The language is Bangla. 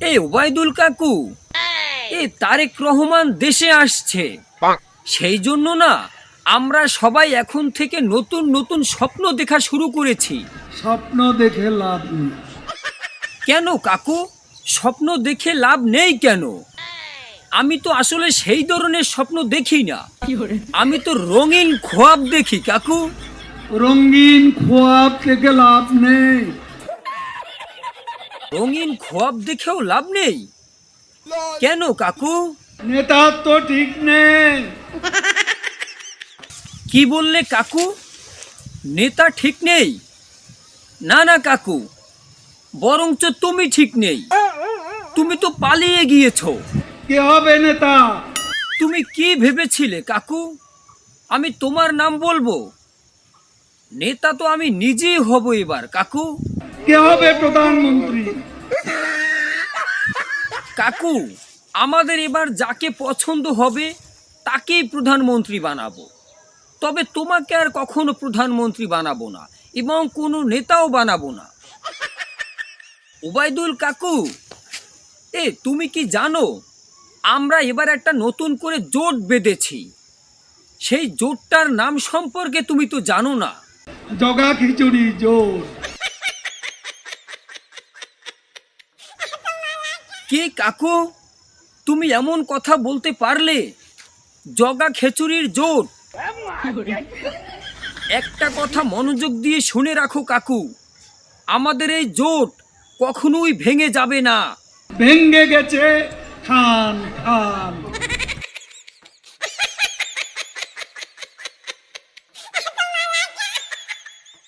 ওবায়দুল কাকু, তারেক রহমান দেশে আসছে, সেই জন্য না আমরা সবাই এখন থেকে নতুন নতুন স্বপ্ন দেখা শুরু করেছি। স্বপ্ন দেখে লাভ নেই। কেন কাকু, স্বপ্ন দেখে লাভ নেই কেন? আমি তো আসলে সেই ধরনের স্বপ্ন দেখি না, আমি তো রঙিন খোয়াব দেখি কাকু। রঙিন খোয়াব থেকে লাভ নেই। রঙিন খোয়াব দেখেও লাভ নেই কেন কাকু? নেতার তো ঠিক নেই। কি বললে কাকু? নেতা ঠিক নেই? না না কাকু, বরঞ্চ তুমি ঠিক নেই, তুমি তো পালিয়ে গিয়েছো। কে হবে নেতা? তুমি কি ভেবেছিলে কাকু আমি তোমার নাম বলবো? নেতা তো আমি নিজেই হব এবার কাকু। কে হবে প্রধানমন্ত্রী? কাকু, আমাদের এবার যাকে পছন্দ হবে তাকেই প্রধানমন্ত্রী বানাবো, তবে তোমাকে আর কখনো প্রধানমন্ত্রী বানাবো না এবং কোনো নেতাও বানাবো না। ওবায়দুল কাকু, তুমি কি জানো আমরা এবার একটা নতুন করে জোট বেঁধেছি? সেই জোটটার নাম সম্পর্কে তুমি তো জানো না। জগা খিচুড়ি জোর। কে কাকু, তুমি এমন কথা বলতে পারলে? জগা খেচুড়ির জোট? একটা কথা মনোযোগ দিয়ে শুনে রাখো কাকু, আমাদের এই জোট কখনোই ভেঙে যাবে না। ভেঙ্গে গেছে খান খান।